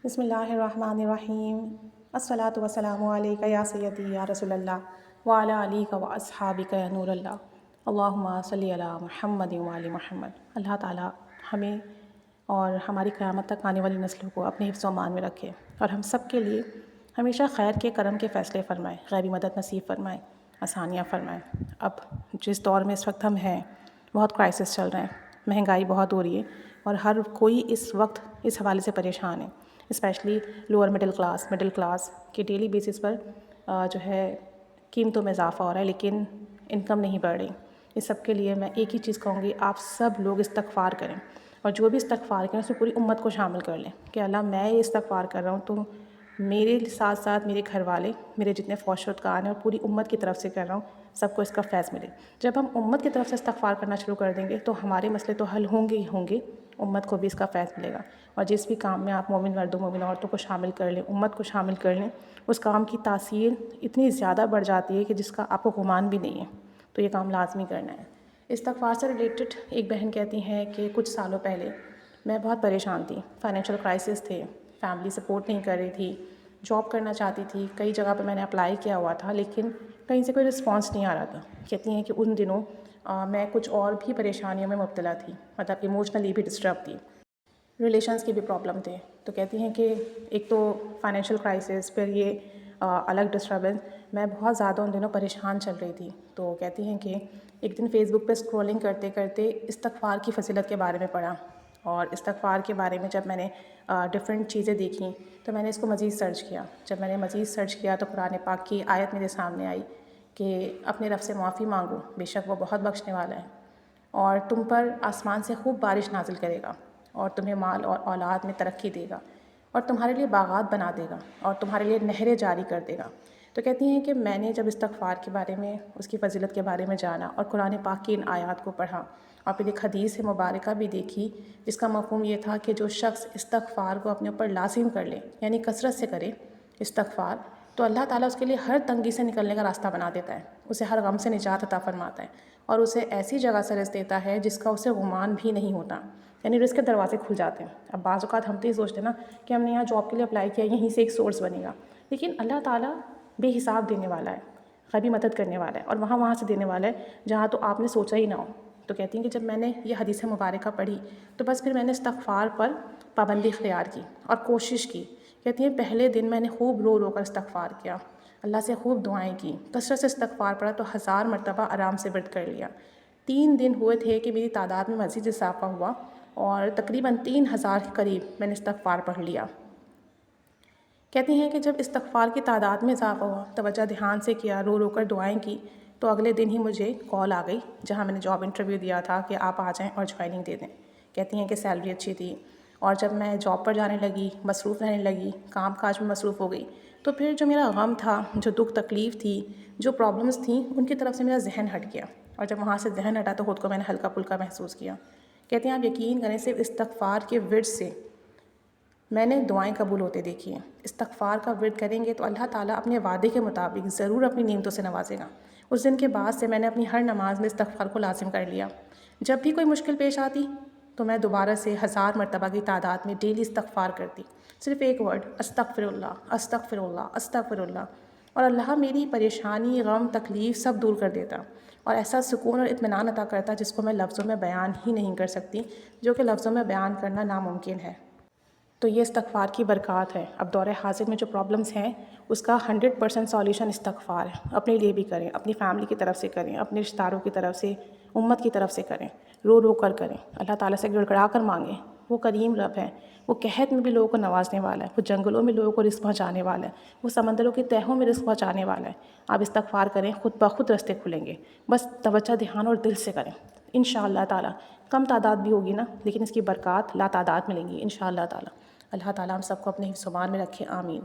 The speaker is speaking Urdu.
بسم اللہ الرحمن الرحیم الصلاۃ والسلام علیک یا سیدی یا رسول اللہ وعلی علیک و اصحابک یا نور اللہ اللہم صلی علی محمد وعلی محمد۔ اللہ تعالیٰ ہمیں اور ہماری قیامت تک آنے والی نسلوں کو اپنے حفظ و امان میں رکھے اور ہم سب کے لیے ہمیشہ خیر کے کرم کے فیصلے فرمائے، غیبی مدد نصیب فرمائے، آسانیاں فرمائے۔ اب جس دور میں اس وقت ہم ہیں بہت کرائسس چل رہے ہیں، مہنگائی بہت ہو رہی ہے اور ہر کوئی اس وقت اس حوالے سے پریشان ہے، اسپیشلی لوور مڈل کلاس کے ڈیلی بیسس پر جو ہے قیمتوں میں اضافہ ہو رہا ہے لیکن انکم نہیں بڑھ رہی۔ اس سب کے لیے میں ایک ہی چیز کہوں گی، آپ سب لوگ استغفار کریں اور جو بھی استغفار کریں اس میں پوری امت کو شامل کر لیں کہ اللہ میں یہ استغفار کر رہا ہوں تو میرے ساتھ ساتھ میرے گھر والے، میرے جتنے فوج شدگان ہیں اور پوری امت کی طرف سے کر رہا ہوں، سب کو اس کا فیض ملے۔ جب ہم امت کی طرف سے استغفار کرنا شروع کر دیں گے تو ہمارے مسئلے تو حل ہوں گے ہی ہوں گے، امت کو بھی اس کا فیض ملے گا۔ اور جس بھی کام میں آپ مومن مردوں مومن عورتوں کو شامل کر لیں، امت کو شامل کر لیں، اس کام کی تاثیر اتنی زیادہ بڑھ جاتی ہے کہ جس کا آپ کو گمان بھی نہیں ہے، تو یہ کام لازمی کرنا ہے۔ استغفار سے ریلیٹڈ ایک بہن کہتی ہیں کہ کچھ سالوں پہلے میں بہت پریشان تھی، فائنینشیل کرائسس تھے، فیملی سپورٹ نہیں کر رہی تھی، جاب کرنا چاہتی تھی، کئی جگہ پہ میں نے اپلائی کیا ہوا تھا لیکن کہیں سے کوئی رسپانس نہیں آ رہا تھا۔ کہتی ہیں کہ ان دنوں میں کچھ اور بھی پریشانیوں میں مبتلا تھی، مطلب ایموشنلی بھی ڈسٹرب تھی، ریلیشنز کی بھی پرابلم تھے۔ تو کہتی ہیں کہ ایک تو فائنینشیل کرائسس، پھر یہ الگ ڈسٹربنس، میں بہت زیادہ ان دنوں پریشان چل رہی تھی۔ تو کہتی ہیں کہ ایک دن فیس بک پہ اسکرولنگ کرتے کرتے استغفار کی فضیلت کے بارے میں پڑھا، اور استغفار کے بارے میں جب میں نے ڈفرینٹ چیزیں دیکھیں تو میں نے اس کو مزید سرچ کیا۔ جب میں نے مزید سرچ کیا تو قرآن پاک کی آیت میرے سامنے آئی کہ اپنے رب سے معافی مانگو، بے شک وہ بہت بخشنے والا ہے، اور تم پر آسمان سے خوب بارش نازل کرے گا، اور تمہیں مال اور اولاد میں ترقی دے گا، اور تمہارے لیے باغات بنا دے گا، اور تمہارے لیے نہریں جاری کر دے گا۔ تو کہتی ہیں کہ میں نے جب استغفار کے بارے میں، اس کی فضیلت کے بارے میں جانا اور قرآن پاک کی ان آیات کو پڑھا اور پھر ایک حدیث مبارکہ بھی دیکھی جس کا مفہوم یہ تھا کہ جو شخص استغفار کو اپنے اوپر لازم کر لے، یعنی کثرت سے کرے استغفار، تو اللہ تعالیٰ اس کے لیے ہر تنگی سے نکلنے کا راستہ بنا دیتا ہے، اسے ہر غم سے نجات عطا فرماتا ہے اور اسے ایسی جگہ سے رزق دیتا ہے جس کا اسے گمان بھی نہیں ہوتا، یعنی رزق کے دروازے کھل جاتے ہیں۔ اب بعض اوقات ہم تو یہ سوچتے ہیں نا کہ ہم نے یہاں جاب کے لیے اپلائی کیا، یہیں سے ایک سورس بنے گا، لیکن اللہ تعالیٰ بے حساب دینے والا ہے، غیبی مدد کرنے والا ہے، اور وہاں سے دینے والا ہے جہاں تو آپ نے سوچا ہی نہ ہو۔ تو کہتی ہیں کہ جب میں نے یہ حدیث مبارکہ پڑھی تو بس پھر میں نے استغفار پر پابندی اختیار کی اور کوشش کی۔ کہتی ہیں پہلے دن میں نے خوب رو رو کر استغفار کیا، اللہ سے خوب دعائیں کی، کثرت سے استغفار پڑھا تو 1000 مرتبہ آرام سے ورد کر لیا۔ 3 دن ہوئے تھے کہ میری تعداد میں مزید اضافہ ہوا اور تقریباً 3000 کے قریب میں نے استغفار پڑھ لیا۔ کہتی ہیں کہ جب استغفار کی تعداد میں اضافہ ہوا، توجہ دھیان سے کیا، رو رو کر دعائیں کی، تو اگلے دن ہی مجھے کال آ گئی جہاں میں نے جاب انٹرویو دیا تھا کہ آپ آ جائیں اور جوائننگ دے دیں۔ کہتی ہیں کہ سیلری اچھی تھی، اور جب میں جاب پر جانے لگی، مصروف رہنے لگی، کام کاج میں مصروف ہو گئی، تو پھر جو میرا غم تھا، جو دکھ تکلیف تھی، جو پرابلمس تھیں، ان کی طرف سے میرا ذہن ہٹ گیا، اور جب وہاں سے ذہن ہٹا تو خود کو میں نے ہلکا پھلکا محسوس کیا۔ کہتے ہیں آپ یقین کریں صرف استغفار کے ورد سے میں نے دعائیں قبول ہوتے دیکھی ہیں۔ استغفار کا ورد کریں گے تو اللہ تعالیٰ اپنے وعدے کے مطابق ضرور اپنی نعمتوں سے نوازے گا۔ اس دن کے بعد سے میں نے اپنی ہر نماز میں استغفار کو لازم کر لیا۔ جب بھی کوئی مشکل پیش آتی تو میں دوبارہ سے 1000 مرتبہ کی تعداد میں ڈیلی استغفار کرتی، صرف ایک ورڈ، استغفر اللہ، استغفر اللہ، استغفر اللہ، اور اللہ میری پریشانی، غم، تکلیف سب دور کر دیتا، اور ایسا سکون اور اطمینان عطا کرتا جس کو میں لفظوں میں بیان ہی نہیں کر سکتی، جو کہ لفظوں میں بیان کرنا ناممکن ہے۔ تو یہ استغفار کی برکات ہے۔ اب دور حاضر میں جو پرابلمس ہیں اس کا 100% سولیوشن استغفار ہے۔ اپنے لیے بھی کریں، اپنی فیملی کی طرف سے کریں، اپنے رشتہ داروں کی طرف سے، امت کی طرف سے کریں، رو رو کر کریں، اللہ تعالیٰ سے گڑ گڑا کر مانگیں۔ وہ کریم رب ہے، وہ قحط میں بھی لوگوں کو نوازنے والا ہے، وہ جنگلوں میں لوگوں کو رزق پہنچانے والا ہے، وہ سمندروں کی تہوں میں رزق پہنچانے والا ہے۔ آپ استغفار کریں، خود بخود راستے کھلیں گے، بس توجہ دھیان اور دل سے کریں۔ انشاءاللہ تعالیٰ کم تعداد بھی ہوگی نا، لیکن اس کی برکات لا تعداد ملیں گی انشاءاللہ تعالیٰ۔ اللہ تعالیٰ ہم سب کو اپنے حفظ و امان میں رکھے، آمین۔